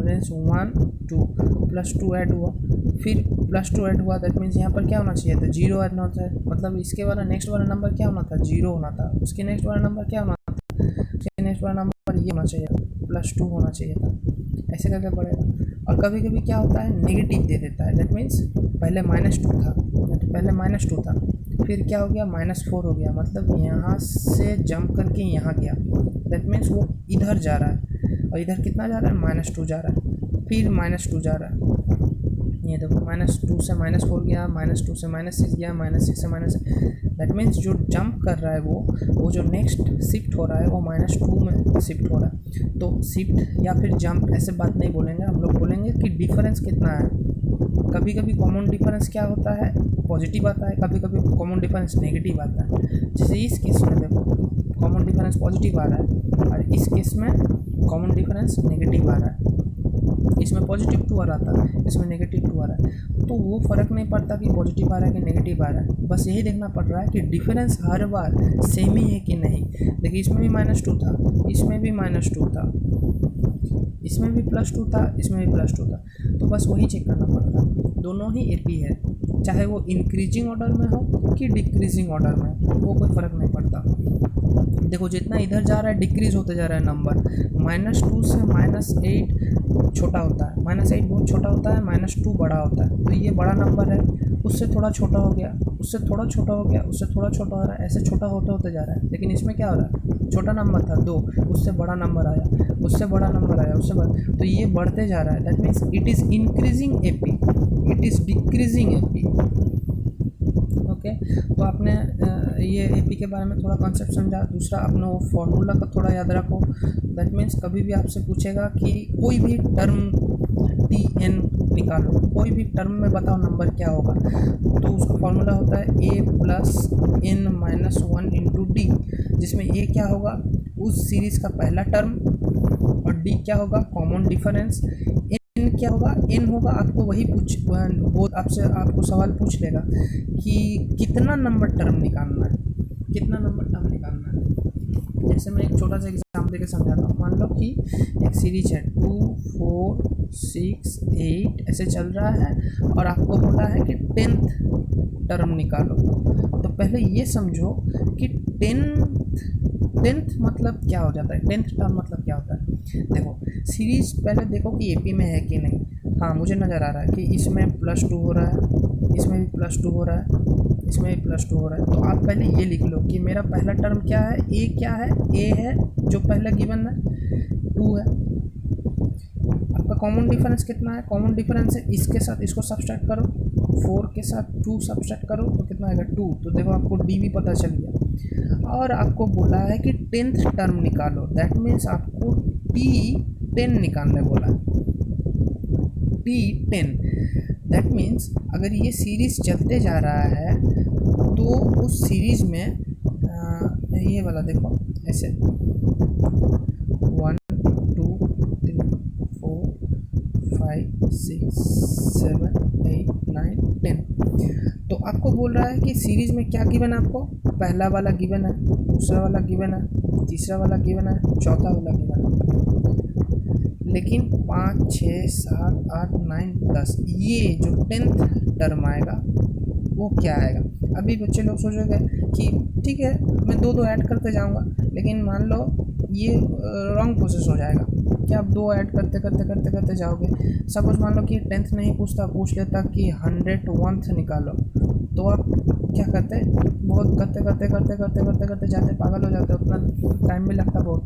S1: मीन्स 1 2 +2 ऐड हुआ, फिर +2 ऐड हुआ, दैट मीन्स यहाँ पर क्या होना चाहिए था, 0 ऐड होना था, मतलब इसके वाला नेक्स्ट वाला नंबर क्या होना था, 0 होना था, उसके नेक्स्ट वाला नंबर क्या होना था, उसके नेक्स्ट वाला नंबर ये होना चाहिए, +2 होना चाहिए था, ऐसे करके बढ़ेगा। और कभी कभी क्या होता है, नेगेटिव दे देता है, दैट मीन्स पहले -2 था, फिर क्या हो गया, -4 हो गया, मतलब यहाँ से जंप करके यहाँ गया, दैट मीन्स वो इधर जा रहा है, और इधर कितना जा रहा है, -2 जा रहा है, फिर -2 जा रहा है, ये देखो -2 से -4 गया, -2 से -6 गया, -6 से दैट मीन्स जो जंप कर रहा है वो जो नेक्स्ट शिफ्ट हो रहा है वो -2 में शिफ्ट हो रहा है। तो शिफ्ट या फिर जंप ऐसे बात नहीं बोलेंगे, हम लोग बोलेंगे कि डिफरेंस कितना है। कभी कभी कॉमन डिफरेंस क्या होता है, पॉजिटिव आता है, कभी कभी कॉमन डिफरेंस नेगेटिव आता है। जैसे इस केस में देखो कॉमन डिफरेंस पॉजिटिव आ रहा है, और इस केस में कॉमन डिफरेंस नेगेटिव आ रहा है। इसमें पॉजिटिव 2 आ रहा था, इसमें नेगेटिव 2 आ रहा है। तो वो फ़र्क नहीं पड़ता कि पॉजिटिव आ रहा है कि नेगेटिव आ रहा है, बस यही देखना पड़ रहा है कि डिफरेंस हर बार सेम ही है कि नहीं। देखिए इसमें भी -2 था, इसमें भी -2 था, इसमें भी +2 था, इसमें भी +2 था। तो बस वही चेक करना पड़ता है। दोनों ही AP है, चाहे वो इंक्रीजिंग ऑर्डर में हो कि डिक्रीजिंग ऑर्डर में, वो कोई फ़र्क नहीं पड़ता। देखो जितना इधर जा रहा है डिक्रीज होते जा रहा है नंबर, -2 से -8 छोटा होता है, -8 बहुत छोटा होता है, -2 बड़ा होता है। तो ये बड़ा नंबर है, उससे थोड़ा छोटा हो गया, उससे थोड़ा छोटा हो गया, उससे थोड़ा छोटा हो रहा है, ऐसे छोटा होते होते जा रहा है। लेकिन इसमें क्या हो रहा है, छोटा नंबर था 2, उससे बड़ा नंबर आया, उससे बड़ा नंबर आया, उससे बड़ा, तो ये बढ़ते जा रहा है। That means it is increasing AP, it is decreasing AP। Okay, तो आपने ये AP के बारे में थोड़ा कॉन्सेप्ट समझा। दूसरा, अपने वो फॉर्मूला का थोड़ा याद रखो। दैट मीन्स कभी भी आपसे पूछेगा कि कोई भी टर्म TN निकालो, कोई भी टर्म में बताओ नंबर क्या होगा, तो उसका फॉर्मूला होता है A + n-1 × D, जिसमें A क्या होगा, उस सीरीज़ का पहला टर्म, और D क्या होगा, कॉमन डिफरेंस। n क्या होगा, n होगा, आपको वही वो आपको सवाल पूछ लेगा कि कितना नंबर टर्म निकालना है, कितना नंबर टर्म निकालना है। जैसे मैं एक छोटा सा एग्जाम्पल देकर समझाता हूँ। मान लो कि एक सीरीज है 2, 4, 6, 8 ऐसे चल रहा है, और आपको बोला है कि 10th टर्म निकालो। तो पहले ये समझो कि 10th मतलब क्या हो जाता है, 10th टर्म मतलब क्या होता है। देखो सीरीज पहले देखो कि AP में है कि नहीं। हाँ, मुझे नज़र आ रहा है कि इसमें +2 हो रहा है, इसमें भी +2 हो रहा है, इसमें भी +2 हो रहा है। तो आप पहले ये लिख लो कि मेरा पहला टर्म क्या है, A क्या है, A है जो पहले गिवन है, 2 है। आपका कॉमन डिफरेंस कितना है, कॉमन डिफरेंस है इसके साथ इसको सब्सट्रैक्ट करो, 4 के साथ 2 सब्सट्रैक्ट करो तो कितना आएगा, 2। तो देखो आपको D भी पता चल गया। और आपको बोला है कि 10th टर्म निकालो, दैट मीन्स आपको T10 निकालने बोला है, T10। दैट मीन्स अगर ये सीरीज़ चलते जा रहा है तो उस सीरीज़ में ये वाला देखो ऐसे 1 2 3 4 5 6 7 8 9 10। तो आपको बोल रहा है कि सीरीज़ में क्या गिवन है, आपको पहला वाला गिवन है, दूसरा वाला गिवन है, तीसरा वाला गिवन है, चौथा वाला गिवन है। लेकिन 5 6 7 8 9 10 ये जो 10th टर्म आएगा वो क्या आएगा। अभी बच्चे लोग सोचोगे कि ठीक है मैं 2 ऐड करते जाऊंगा, लेकिन मान लो ये रॉन्ग प्रोसेस हो जाएगा कि आप 2 ऐड करते करते करते करते जाओगे। सपोज मान लो कि 10th नहीं पूछ लेता कि 101th निकालो, तो आप क्या करते, बहुत करते करते करते करते करते करते जाते पागल हो जाते, उतना टाइम भी लगता बहुत।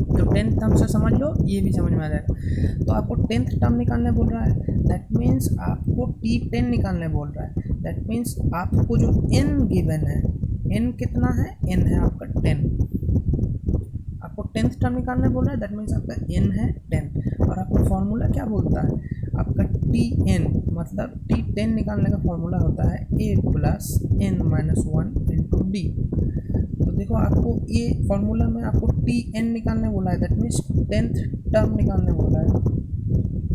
S1: तो 10th टर्म से समझ लो, ये भी समझ में आ जाएगा। तो आपको 10th टर्म निकालने बोल रहा है, दैट मीन्स आपको T10 निकालने बोल रहा है। दैट मीन्स आपको जो n गिवन है, n कितना है, n है आपका 10, आपको 10th टर्म निकालने बोल रहा है, दैट मीन्स आपका n है 10। और आपका फॉर्मूला क्या बोलता है, आपका Tn मतलब T10 निकालने का फॉर्मूला होता है A + n-1 × D। तो देखो आपको ये फॉर्मूला में आपको Tn निकालने बोला है, दैट मीन्स 10th टर्म निकालने बोला है,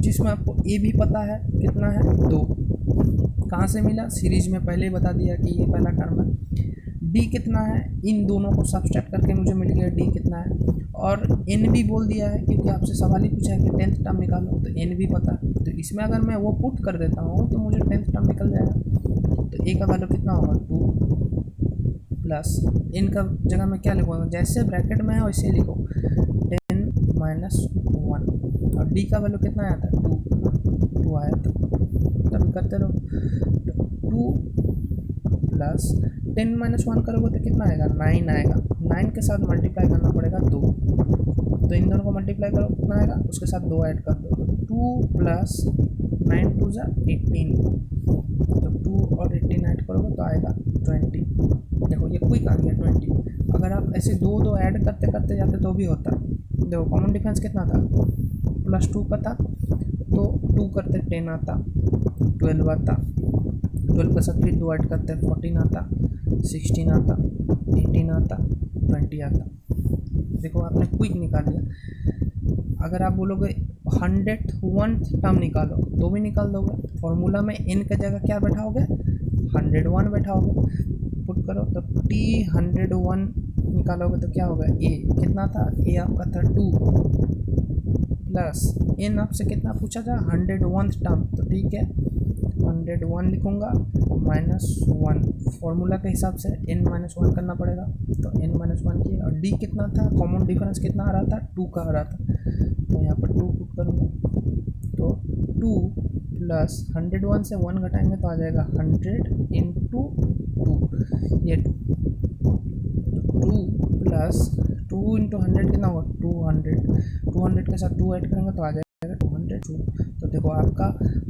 S1: जिसमें आपको A भी पता है कितना है, 2। कहाँ से मिला, सीरीज में पहले ही बता दिया कि ये पहला टर्म है। D कितना है, इन दोनों को सब्सट्रैक्ट करके मुझे मिल गया D कितना है, और N भी बोल दिया है क्योंकि आपसे सवाल ही पूछा है कि 10th टर्म निकालो, तो N भी पता है। तो इसमें अगर मैं वो पुट कर देता हूँ तो मुझे 10th टर्म निकल जाएगा। तो A का वैल्यू कितना होगा, 2 प्लस N का जगह मैं क्या लिखूँगा, जैसे ब्रैकेट में है वैसे लिखो 10 - 1, और D का वैल्यू कितना आया था, 2 आया था। तब करते रहो, 2 प्लस 10 - 1 करोगे तो कितना आएगा, 9 आएगा। 9 के साथ मल्टीप्लाई करना पड़ेगा 2, तो इन दोनों को मल्टीप्लाई करो कितना आएगा, उसके साथ 2 ऐड कर दो, तो 2 + 9 × 2 = 18। तो 2 और 18 ऐड करोगे तो आएगा 20। देखो ये क्विक आ गया 20। अगर आप ऐसे 2 ऐड करते करते जाते तो भी होता। देखो कॉमन डिफरेंस कितना था, +2 का था, तो 2 करते 10 आता, 12 आता, 12 के साथ फिर 2 ऐड करते 14 आता, 16 आता, 18 आता, 20 आता। देखो आपने क्विक निकाल लिया। अगर आप बोलोगे 101th टर्म निकालो तो भी निकाल दोगे। फॉर्मूला में n की जगह क्या बैठाओगे, 101 बैठाओगे। पुट करो तो t 101 निकालोगे तो क्या होगा, a कितना था, a आपका था 2 प्लस n आपसे कितना पूछा था, 101th टर्म, तो ठीक है 101 लिखूँगा -1 फॉर्मूला के हिसाब से n -1 करना पड़ेगा। तो n -1 किया और d कितना था, कॉमन डिफरेंस कितना आ रहा था, 2 का आ रहा था, तो यहाँ पर 2 पुट करूँगा। तो 2 प्लस 101 से 1 घटाएंगे तो आ जाएगा 100 इंटू 2, ये 2 प्लस 2 इंटू 100 कितना होगा, 200 के साथ 2 ऐड करेंगे तो आ जाएगा 202। तो देखो आपका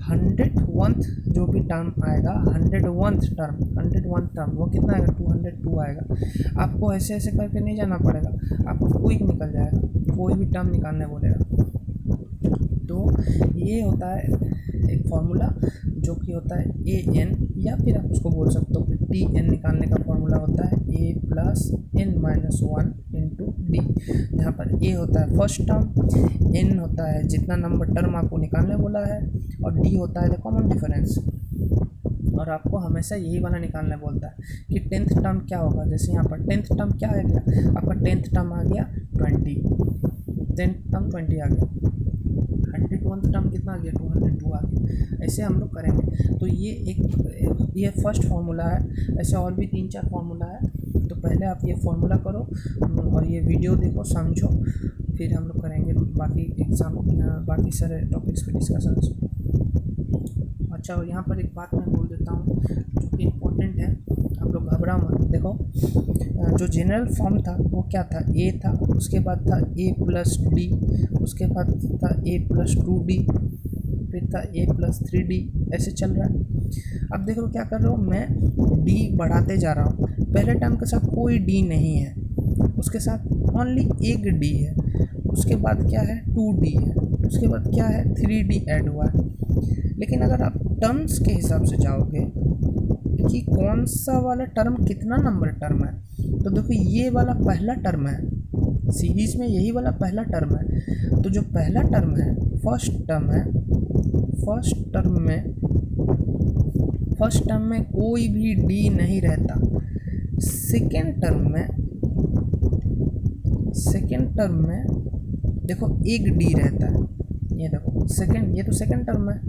S1: 101th जो भी टर्म आएगा, 101th टर्म वो कितना आएगा, 202 आएगा। आपको ऐसे ऐसे करके नहीं जाना पड़ेगा, आपको क्विक निकल जाएगा, कोई भी टर्म निकालने बोलेगा। तो ये होता है एक फॉर्मूला जो कि होता है ए एन, या फिर आप उसको बोल सकते हो कि टी एन निकालने का फॉर्मूला होता है A plus N minus 1 into D, जहाँ पर ए होता है फर्स्ट टर्म, एन होता है जितना नंबर टर्म आपको निकालने बोला है, और डी होता है कॉमन डिफरेंस। और आपको हमेशा यही वाला निकालने बोलता है कि 10th टर्म क्या होगा। जैसे यहाँ पर 10th टर्म क्या आ गया, आपका 10th टर्म आ गया 20, 10th टर्म 20 आ गया, 101th टर्म कितना आ गया, 202 आ गया। ऐसे हम लोग करेंगे। तो ये फर्स्ट फार्मूला है, ऐसे और भी 3-4 फार्मूला है। तो पहले आप ये फार्मूला करो और ये वीडियो देखो, समझो, फिर हम लोग करेंगे बाकी एग्ज़ाम, बाकी सारे टॉपिक्स पे डिस्कशन। अच्छा, और यहाँ पर एक बात मैं बोल देता हूँ जो कि इम्पोर्टेंट है, आप लोग घबराओ मत। देखो जो जनरल फॉर्म था वो क्या था, ए था, उसके बाद था ए प्लस डी, उसके बाद था ए प्लस 2d, फिर था ए प्लस 3d, ऐसे चल रहा है। अब देखो क्या कर रहा हूँ मैं, डी बढ़ाते जा रहा हूँ। पहले टर्म के साथ कोई डी नहीं है, उसके साथ ओनली एक डी है, उसके बाद क्या है 2d है, उसके बाद क्या है 3d ऐड हुआ है। लेकिन अगर आप टर्म्स के हिसाब से जाओगे कि कौन सा वाला टर्म कितना नंबर टर्म है, तो देखो ये वाला पहला टर्म है, सीरीज में यही वाला पहला टर्म है। तो जो पहला टर्म है, फर्स्ट टर्म है, फर्स्ट टर्म में कोई भी डी नहीं रहता। सेकेंड टर्म में देखो एक डी रहता है। ये देखो ये तो सेकेंड टर्म है,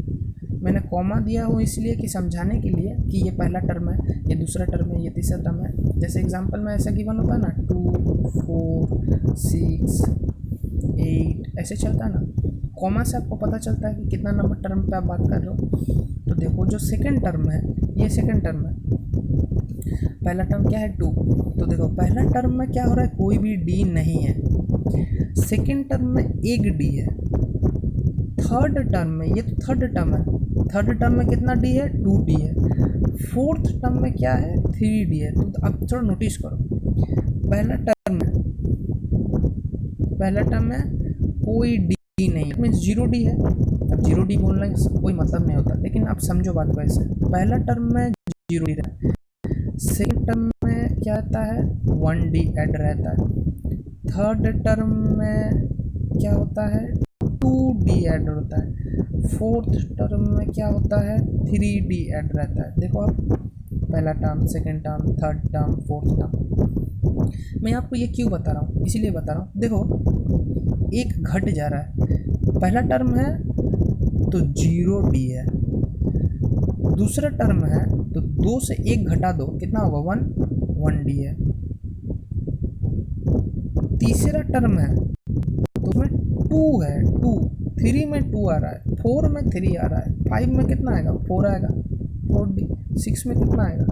S1: मैंने कॉमा दिया हूँ इसलिए कि समझाने के लिए कि ये पहला टर्म है, ये दूसरा टर्म है, ये तीसरा टर्म है। जैसे एग्जांपल में ऐसा गिवन होता है ना, 2 4 6 8 ऐसे चलता है ना, कॉमा से आपको पता चलता है कि कितना नंबर टर्म पे आप बात कर रहे हो। तो देखो जो सेकेंड टर्म है, ये सेकेंड टर्म है, पहला टर्म क्या है 2, तो देखो पहला टर्म में क्या हो रहा है, कोई भी डी नहीं है। सेकेंड टर्म में एक डी है। थर्ड टर्म में, ये तो थर्ड टर्म है, थर्ड टर्म में कितना डी है, 2d है। फोर्थ टर्म में क्या है, 3d है। तो अब थोड़ा नोटिस करो, पहला टर्म में कोई डी नहीं है, मीन्स 0d है। अब 0d बोलने का कोई मतलब नहीं होता, लेकिन आप समझो बात वैसे। पहला टर्म में 0d रहता है, सेकेंड टर्म में क्या रहता है, 1d ऐड रहता है, थर्ड टर्म में क्या होता है, 2d ऐड होता है, फोर्थ टर्म में क्या होता है, 3d ऐड रहता है। देखो आप, पहला term, second term, third term, fourth term. मैं आपको ये क्यों बता रहा हूँ, इसीलिए बता रहा हूँ। देखो एक घट जा रहा है, पहला टर्म है तो 0d है, दूसरा टर्म है तो 2 से 1 घटा दो, कितना होगा 1d है। तीसरा टर्म है तो में 2 है, 2 3 में 2 आ रहा है, 4 में 3 आ रहा है, 5 में कितना आएगा, 4 आएगा, 4d, 6 में कितना आएगा,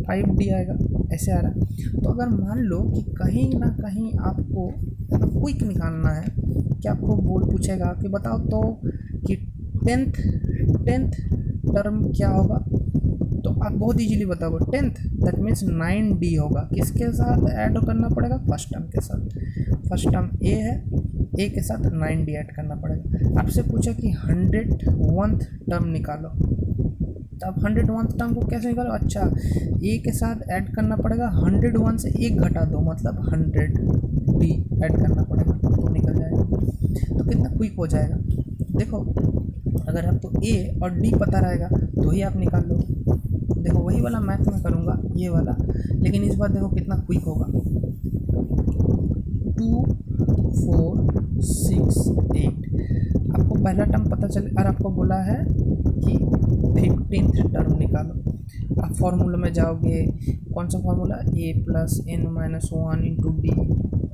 S1: 5d आएगा, ऐसे आ रहा है। तो अगर मान लो कि कहीं ना कहीं आपको क्विक निकालना है कि आपको पूछेगा कि बताओ तो कि टेंथ टर्म क्या होगा, तो आप बहुत इजीली बताओगे 10th, दैट मीन्स 9d होगा। किसके साथ ऐड करना पड़ेगा, फर्स्ट टर्म के साथ। फर्स्ट टर्म ए है, ए के साथ 9d ऐड करना पड़ेगा। आपसे पूछा कि 101th टर्म निकालो, तो अब 101 टर्म को कैसे निकालो, अच्छा ए के साथ ऐड करना पड़ेगा, 101 से एक घटा दो मतलब 100 डी ऐड करना पड़ेगा तो निकल जाएगा। तो कितना क्विक हो जाएगा, देखो अगर आपको ए और डी पता रहेगा तो ही आप निकाल लो। देखो वही वाला मैथ में करूँगा ये वाला, लेकिन इस बार देखो कितना क्विक होगा, 2 4 6 8। आपको पहला टर्म पता चले और आपको बोला है कि 15th टर्म निकालो। आप फॉर्मूला में जाओगे, कौन सा formula, A plus N minus 1 into D,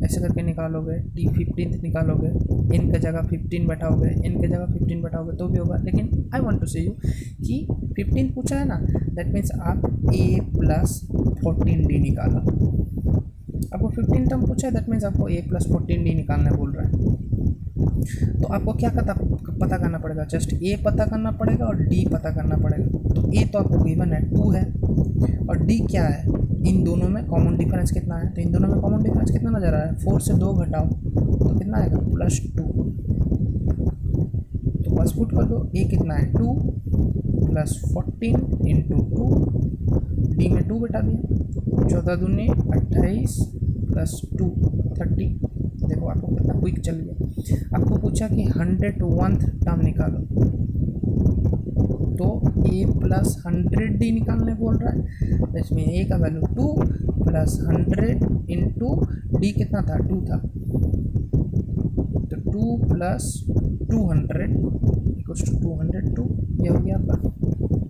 S1: ऐसे करके निकालोगे, डी 15th निकालोगे, एन की जगह 15 बैठाओगे, एन की जगह 15 बैठाओगे तो भी होगा। लेकिन आई वांट टू से यू कि 15 पूछा है ना, दैट मीन्स आप ए प्लस 14 डी निकाला। आपको 15 टर्म पूछा है, दैट मीन्स आपको ए प्लस 14 डी निकालना बोल रहा है। तो आपको क्या पता करना पड़ेगा, जस्ट ए पता करना पड़ेगा और डी पता करना पड़ेगा। तो ए तो आपको गिवन है 2 है, और डी क्या है, इन दोनों में कॉमन डिफरेंस कितना है, तो इन दोनों में कॉमन डिफरेंस कितना नज़र आ रहा है, 4 से 2 घटाओ तो कितना आएगा, +2। तो बस पुट कर दो, ए कितना है 2 प्लस 14 इंटू 2, डी में 2 बटा दिया, 14 दूनी 28 प्लस 2 30। देखो आपको कितना क्विक चल गया। आपको पूछा कि 101th टर्म निकालो, तो ए प्लस 100 डी निकालने बोल रहा है, इसमें ए का वैल्यू 2 प्लस 100 इंटू डी कितना था, 2 था, तो 2 प्लस 200 इक्वल्स टू 202। ये हो गया आपका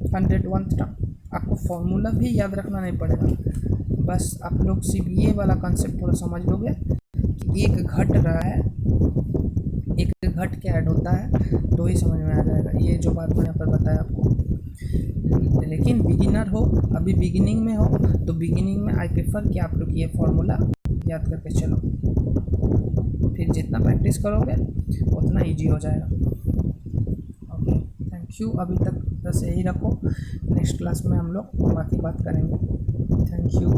S1: 101th टर्म। आपको फॉर्मूला भी याद रखना नहीं पड़ेगा, बस आप लोग सिर्फ ये वाला कॉन्सेप्ट थोड़ा समझ लोगे कि एक घट रहा है, एक घट के ऐड होता है तो ही समझ में आ जाएगा। ये जो बात मैंने यहाँ पर बताया आपको, लेकिन बिगिनर हो, अभी बिगिनिंग में हो, तो बिगिनिंग में आई प्रेफर कि आप लोग ये फॉर्मूला याद करके चलो, फिर जितना प्रैक्टिस करोगे उतना इजी हो जाएगा। Okay, thank you. अभी तक बस यही रखो, नेक्स्ट क्लास में हम लोग बाकी बात करेंगे। Thank you.